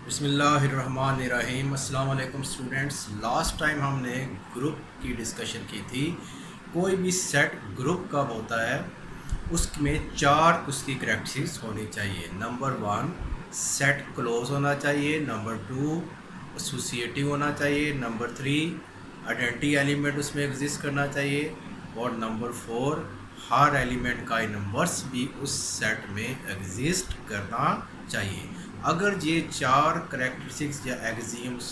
बिस्मिल्लाहिर्रहमानिर्रहीम। अस्सलाम वालेकुम स्टूडेंट्स। लास्ट टाइम हमने ग्रुप की डिस्कशन की थी। कोई भी सेट ग्रुप कब होता है, उसमें चार उसकी करैक्टरिस्टिक्स होनी चाहिए। नंबर वन, सेट क्लोज होना चाहिए। नंबर टू, एसोसिएटिव होना चाहिए। नंबर थ्री, आइडेंटिटी एलिमेंट उसमें एग्जिस्ट करना चाहिए। और नंबर फोर, हर एलिमेंट का इनवर्स भी उस सेट में एग्जिस्ट करना चाहिए। अगर ये चार करेक्टरिस्टिक्स या एक्सियम्स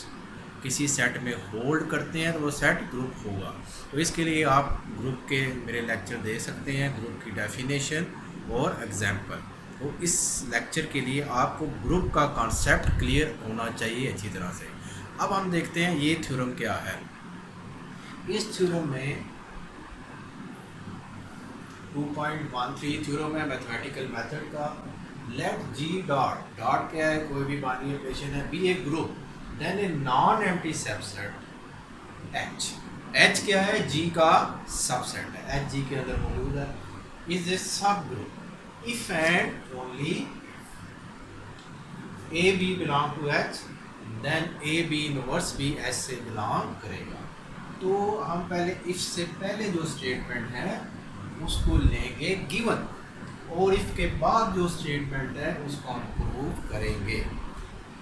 किसी सेट में होल्ड करते हैं तो वो सेट ग्रुप होगा। तो इसके लिए आप ग्रुप के मेरे लेक्चर दे सकते हैं, ग्रुप की डेफिनेशन और एग्जाम्पल। तो इस लेक्चर के लिए आपको ग्रुप का कॉन्सेप्ट क्लियर होना चाहिए अच्छी तरह से। अब हम देखते हैं ये थ्योरम क्या है। इस थ्योरम में 2.13 थ्योरम है मैथमेटिकल मेथड का। लेट जी डॉट डॉट क्या है, कोई भी बाइनरी ऑपरेशन है, be a group then a non empty subset H. H क्या है, जी का सबसेट है, एच जी के अंदर मौजूद है। Is a subgroup if and only A B belong to H, then A B inverse भी एच से बिलोंग करेगा। तो हम पहले इफ से पहले जो स्टेटमेंट है उसको लेंगे गिवन, और इफ के बाद जो स्टेटमेंट है उसको हम प्रूव करेंगे।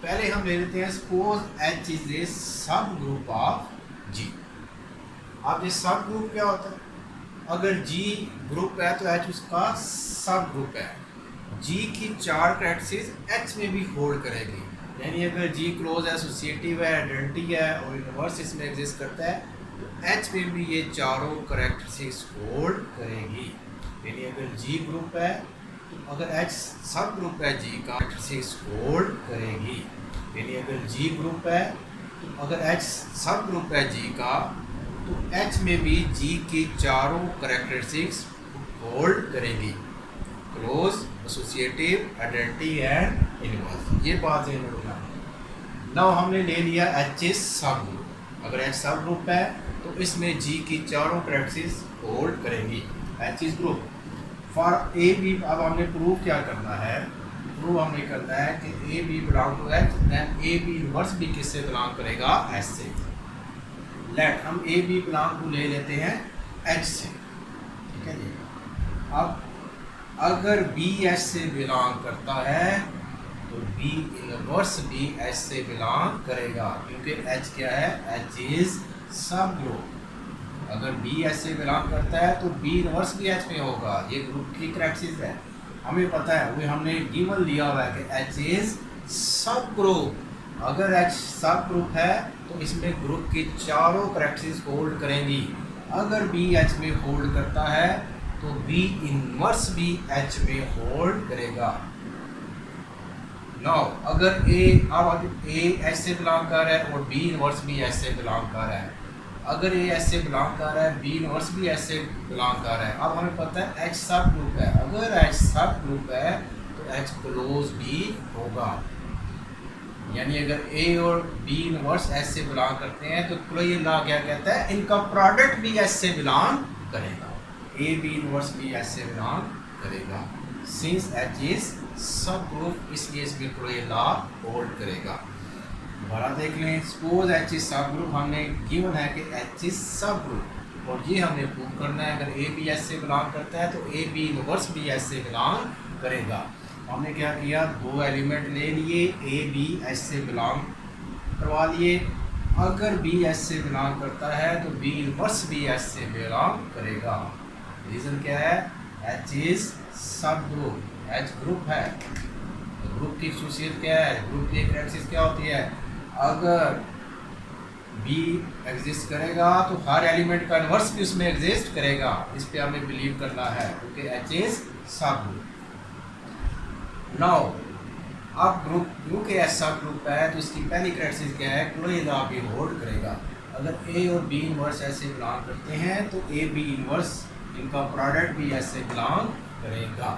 पहले हम ले लेते हैं सपोज एच इज ए सब ग्रुप ऑफ जी। अब ये सब ग्रुप क्या होता है, अगर जी ग्रुप है तो एच उसका सब ग्रुप है। जी की चार कैरेक्टरिस्टिक्स एच में भी होल्ड करेगी, यानी अगर जी क्लोज है, एसोसिएटिव है, आइडेंटिटी है और इनवर्स इसमें एग्जिस्ट करता है तो एच में भी ये चारों कैरेक्टरिस्टिक्स होल्ड करेगी। यानी अगर जी ग्रुप है तो अगर एच सब ग्रुप है जी का कैरेक्टरिस्टिक्स होल्ड करेगी। यानी अगर जी ग्रुप है तो अगर एच सब ग्रुप है जी का तो एच में भी जी की चारों कैरेक्टरिस्टिक्स होल्ड करेगी, close, associative, identity and inverse. ये बात ध्यान रखना। नाउ हमने ले लिया एच इज सब ग्रुप। अगर एच सब ग्रुप है तो इसमें जी की चारों कैरेक्टरिस्टिक्स होल्ड करेंगी, H is group for A B. अब हमने प्रूव क्या करना है, प्रूव हमने करना है कि A B belong to H, then A B inverse भी किससे बिलोंग करेगा, एच से। लेट हम ए बी बिलोंग टू ले लेते हैं एच से, ठीक है जी। अब अगर बी एच से बिलोंग करता है तो बी इनवर्स भी एच से बिलोंग करेगा, क्योंकि एच क्या है, एच इज सब ग्रुप। अगर बी एच से बिलोंग करता है तो बी इनवर्स भी एच में होगा। ये ग्रुप की कैरेक्टरिस्टिक्स है, हमें पता है, वो हमने गिवन लिया हुआ है कि एच इज सब ग्रुप। अगर एच सब ग्रुप है तो इसमें ग्रुप की चारों कैरेक्टरिस्टिक्स होल्ड करेंगी। अगर बी एच में होल्ड करता है तो बी इनवर्स भी एच में होल्ड करेगा। नाउ अगर ए, अब ए एच से बिलोंग कर रहा है और बी इनवर्स भी एच से बिलोंग कर रहा है, अगर ए एच से बिलोंग कर रहा है, बी इनवर्स भी एच से बिलोंग कर रहा है, अब हमें पता है एच सब ग्रुप है। अगर एच सब ग्रुप है तो एच क्लोज भी होगा, यानी अगर ए और बी इनवर्स एच से बिलोंग करते हैं तो क्लोज लॉ क्या कहता है, इनका प्रोडक्ट भी एच से बिलोंग करेगा। ए बी इनवर्स भी एच से बिलोंग करेगा। सिंस एच इज सब ग्रुप इसलिए इसमें क्लोज लॉ होल्ड करेगा। दोबारा देख लें, सपोज एच इज सब ग्रुप, हमने गिवन है कि एच इज सब ग्रुप और ये हमने प्रूव करना है। अगर ए बी एच से बिलोंग करता है तो ए बी इनवर्स भी एच से बिलोंग करेगा। हमने क्या किया, दो एलिमेंट ले लिए, ए बी एच से बिलोंग करवा लिए। अगर बी एच से बिलोंग करता है तो बी इनवर्स भी एच से बिलोंग करेगा। रीज़न क्या है, एच इज सब ग्रुप, एच ग्रुप है। तो ग्रुप की खासियत क्या है, ग्रुप की कैरेक्टरिस्टिक्स क्या होती है, अगर बी एग्जिस्ट करेगा तो हर एलिमेंट का इनवर्स भी उसमें एग्जिस्ट करेगा। इस पे हमें बिलीव करना है क्योंकि एच इज सब ग्रुप। नाउ अब ग्रुप के एच सब ग्रुप है तो इसकी पहली कैरेक्टरिस्टिक्स क्या है, क्लोज लॉ भी होल्ड करेगा। अगर ए और बी इनवर्स ऐसे बिलोंग करते हैं तो ए बी इनवर्स इनका प्रोडक्ट भी ऐसे बिलोंग करेगा।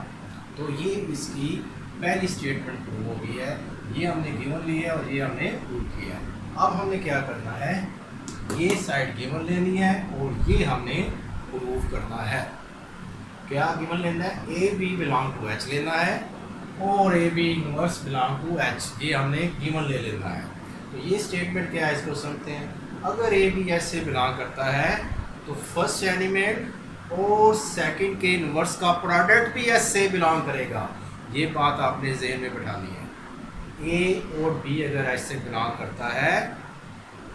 तो ये इसकी पहली स्टेटमेंट प्रूव हो गई है। ये हमने गिवन ली है और ये हमने प्रूव किया है। अब हमने क्या करना है, ये साइड गिवन लेनी है और ये हमने प्रूव करना है। क्या गिवन लेना है, A B belong to H लेना है और A B inverse belong to H, ये हमने गिवन ले लेना है। तो ये स्टेटमेंट क्या है, इसको समझते हैं। अगर ए बी एच से बिलोंग करता है तो फर्स्ट एलिमेंट और सेकंड के इनवर्स का प्रोडक्ट भी एच से बिलोंग करेगा। ये बात आपने ज़हन में बिठानी है। ए और बी अगर एच से बिलोंग करता है,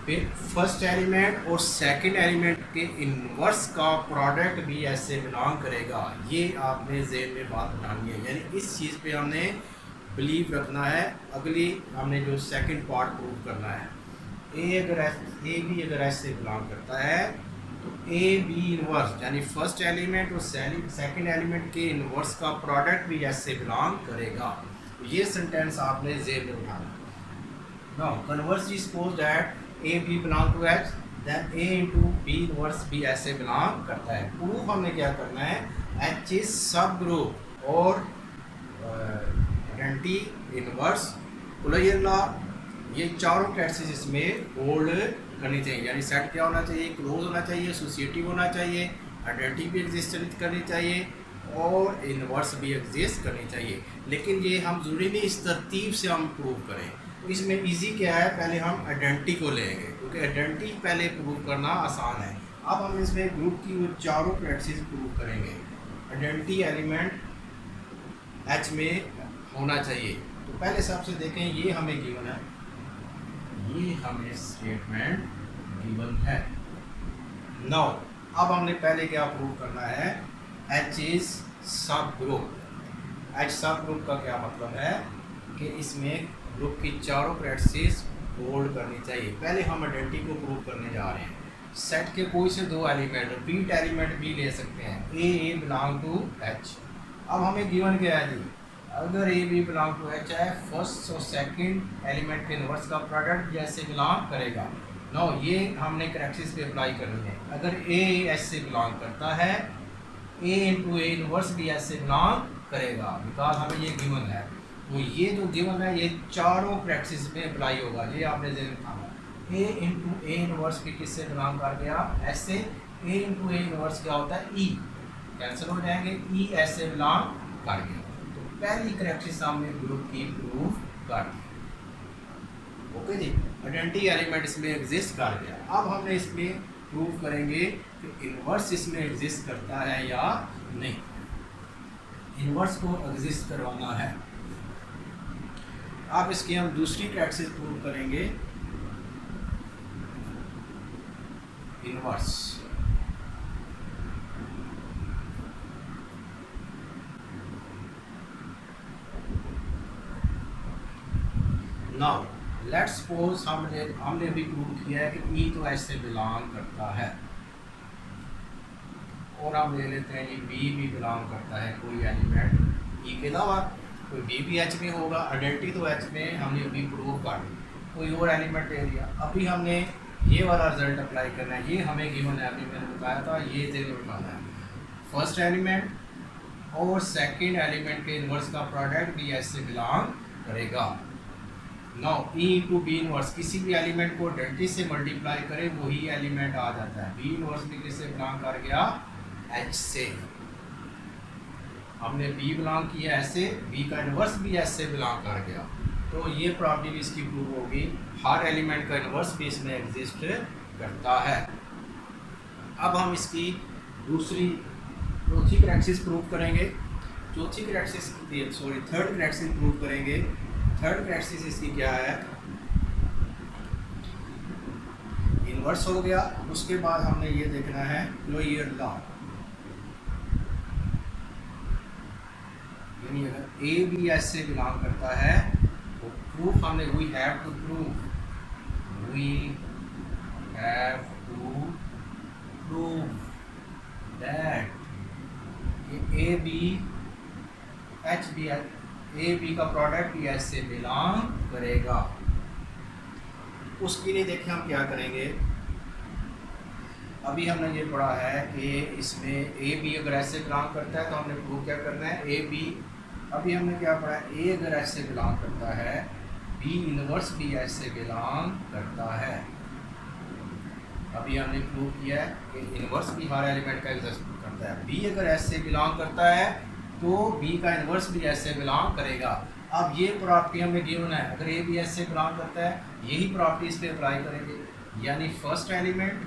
फिर फर्स्ट एलिमेंट और सेकंड एलिमेंट के इनवर्स का प्रोडक्ट भी ऐसे बिलोंग करेगा। ये आपने ज़हन में बात बनानी है, यानी इस चीज़ पे हमने बिलीव रखना है। अगली हमने जो सेकंड पार्ट प्रूव करना है, ए बी अगर ऐसे बिलोंग करता है तो ए बी इनवर्स यानी फर्स्ट एलिमेंट और सेकंड एलिमेंट के इनवर्स का प्रोडक्ट भी ऐसे बिलोंग करेगा। ये सेंटेंस आपने ज़हन में उठाना। Now conversely suppose that A B belong to H, then A into B inverse भी ऐसे बिलोंग करता है। प्रूफ हमने क्या करना है, एच इज सब ग्रुप और आइडेंटिटी इनवर्स क्लोजर लॉ, ये चारों कैसेस इसमें होल्ड करनी चाहिए। यानी सेट क्या होना चाहिए, क्लोज होना चाहिए, एसोसिएटिव होना चाहिए, आइडेंटिटी भी एग्जिस्ट करनी चाहिए और इनवर्स भी एग्जिस्ट करनी चाहिए। लेकिन ये हम ज़रूरी नहीं इस तरतीब से हम प्रूव करें। तो इसमें इजी क्या है, पहले हम आइडेंटिटी को लेंगे क्योंकि आइडेंटिटी पहले प्रूव करना आसान है। अब हम इसमें ग्रुप की वो चारों प्रैक्टिस प्रूव करेंगे। आइडेंटिटी एलिमेंट एच में होना चाहिए। तो पहले सबसे देखें, ये हमें गिवन है, ये हमें स्टेटमेंट गिवन है। नाउ अब हमने पहले क्या प्रूव करना है, एच इज सब ग्रुप। एच सब ग्रुप का क्या मतलब है कि इसमें ग्रुप की चारों प्रैक्टिस होल्ड करनी चाहिए। पहले हम आइडेंटिटी को प्रूव करने जा रहे हैं। सेट के कोई से दो एलिमेंट, रिपीट एलिमेंट भी ले सकते हैं। A belong to H. अब हमें गिवन क्या है जी, अगर A B belong to H है, फर्स्ट और सेकंड एलिमेंट के इनवर्स का प्रोडक्ट जैसे बिलोंग करेगा। नो ये हमने करैक्टरिस्टिक्स पे अप्लाई करनी है। अगर ए एच से बिलोंग करता है, ए इंटू ए इनवर्स भी एच से बिलोंग करेगा, बिकॉज हमें ये गिवन है। तो ये जो गिवन है ये चारों प्रैक्टिस में अप्लाई होगा। ये आपने ज़हन में रखना। ए इंटू ए इनवर्स भी किससे बिलोंग कर गया, एच से। ए इंटू ए इनवर्स क्या होता है, ई, कैंसिल हो जाएंगे, ई एच से बिलोंग कर गया। तो पहली करैक्टरिस्टिक्स हमने ग्रुप की प्रूव कर दी। ओके जी, आइडेंटिटी एलिमेंट इसमें एग्जिस्ट कर गया। अब हमने इसमें प्रूव करेंगे कि इनवर्स इसमें एग्जिस्ट करता है या नहीं। इनवर्स को एग्जिस्ट करवाना है। आप इसकी हम दूसरी कैरेक्टरिस्टिक्स प्रूव करेंगे, इनवर्स। नाउ लेट्स सपोज हमने अभी प्रूव किया है कि ई तो एच से बिलोंग करता है, और हम ले लेते हैं ये बी भी बिलोंग करता है कोई एलिमेंट ई के अलावा, कोई बी भी एच में होगा। आइडेंटिटी तो एच में हमने अभी प्रूव कर दी, कोई और एलिमेंट ले लिया। अभी हमने ये वाला रिजल्ट अप्लाई करना है। ये हमें गिवन है, अभी मैंने बताया था, ये ज़हन में रखना है। फर्स्ट एलिमेंट और सेकंड एलिमेंट के इनवर्स का प्रोडक्ट भी एच से बिलोंग करेगा। Now E into B inverse, किसी भी एलिमेंट को आइडेंटिटी से मल्टीप्लाई करे वही एलिमेंट आ जाता है। बी इनवर्स भी किससे बिलोंग कर गया, एच से। हमने बी बिलोंग किया ऐसे, बी का इनवर्स भी एच से बिलोंग कर गया। तो ये प्रॉपर्टी भी इसकी प्रूव होगी, हर एलिमेंट का इनवर्स भी इसमें एग्जिस्ट करता है। अब हम इसकी चौथी करैक्टरिस्टिक्स प्रूव करेंगे। थर्ड करैक्टरिस्टिक्स प्रूव करेंगे। थर्ड करैक्टरिस्टिक्स इसकी क्या है, इनवर्स हो गया। उसके बाद हमने ये देखना है क्लोजर लॉ, यानी अगर ए बी एच से बिलोंग करता है तो प्रूफ हमने we have to prove that A B H B A B का प्रोडक्ट भी एच से बिलोंग करेगा। उसके लिए देखें हम क्या करेंगे। अभी हमने ये पढ़ा है कि इसमें ए बी अगर एच से बिलोंग करता है तो हमने प्रूव क्या करना है, ए बी। अभी हमने क्या पढ़ा है, ए अगर एच से बिलोंग करता है, बी इनवर्स भी एच से बिलोंग करता है। अभी हमने प्रूव किया है कि इनवर्स भी हर एलिमेंट का एग्जिस्ट करता है। बी अगर एच से बिलोंग करता है तो बी का इन्वर्स भी एस से बिलोंग करेगा। अब ये प्रॉपर्टी हमें गिवन है, अगर ए बी एस से बिलोंग करता है यही प्रॉपर्टी इस पर अप्लाई करेंगे, यानी first element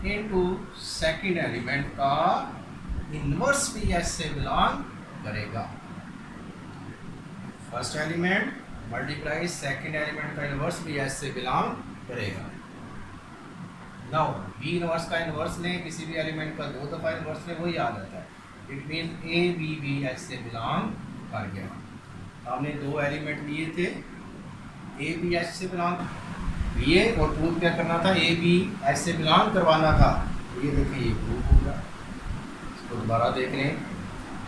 into second element का इन्वर्स भी एस से बिलोंग करेगा। First element multiply second element का इन्वर्स भी एस से बिलोंग करेगा। नाउ बी इन्वर्स का इन्वर्स लें, किसी भी एलिमेंट का 2 दफ़ा इन्वर्स लें, वही आ जाता है। इट मीन ए बी भी एस से बिलोंग कर गया। हमने 2 एलिमेंट लिए थे, ए बी एस से बिलोंग लिए और प्रूव क्या करना था, ए बी एस से बिलोंग करवाना था। ये देखिए ये प्रूव हो गया। इसको दोबारा देख लें,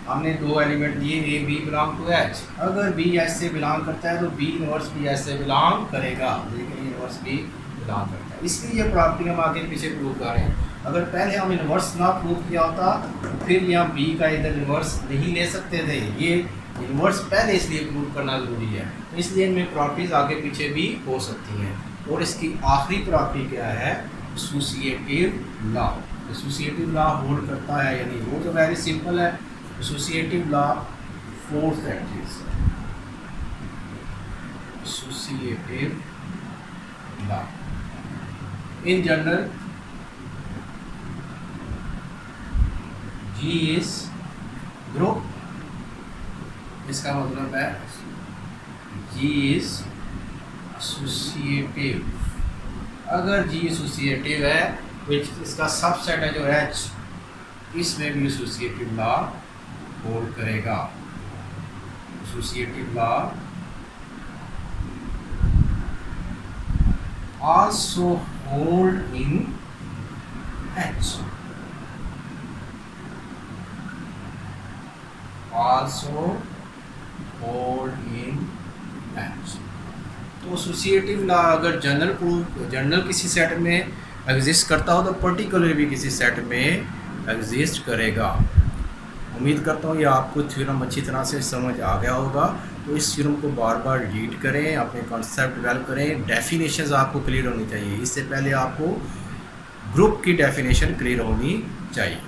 हमने 2 एलिमेंट दिए, A B belong to H. अगर बी एस से बिलोंग करता है तो बी इन्वर्स भी एस से बिलोंग करेगा। देखिए इन्वर्स भी बिलोंग करता है, इसलिए ये प्रॉपर्टी हम आगे पीछे प्रूव कर रहे हैं। अगर पहले हम इन्वर्स ना प्रूव किया होता तो फिर यहाँ बी का इधर इन्वर्स नहीं ले सकते थे। ये इन्वर्स पहले इसलिए प्रूव करना ज़रूरी है, इसलिए इनमें प्रॉपर्टीज आगे पीछे भी हो सकती हैं। और इसकी आखिरी प्रॉपर्टी क्या है, associative law. Associative law hold करता है, यानी वो तो वेरी सिंपल है। Associative law 4 factors. Associative law in general G is group, इसका मतलब है G इज एसोसिएटिव। अगर G एसोसिएटिव है, विच इसका सबसेट है जो H, इसमें भी एसोसिएटिव लॉ होल्ड करेगा। Associative law also hold in H, also hold in H। तो एसोसिएटिव लॉ अगर जनरल किसी सेट में एग्जिस्ट करता हो तो पर्टिकुलर भी किसी सेट में एग्जिस्ट करेगा। उम्मीद करता हूँ ये आपको थ्योरम अच्छी तरह से समझ आ गया होगा। तो इस थ्योरम को बार बार रीड करें, अपने कॉन्सेप्ट डेवलप करें, डेफिनेशंस आपको क्लियर होनी चाहिए। इससे पहले आपको ग्रुप की डेफिनेशन क्लियर होनी चाहिए।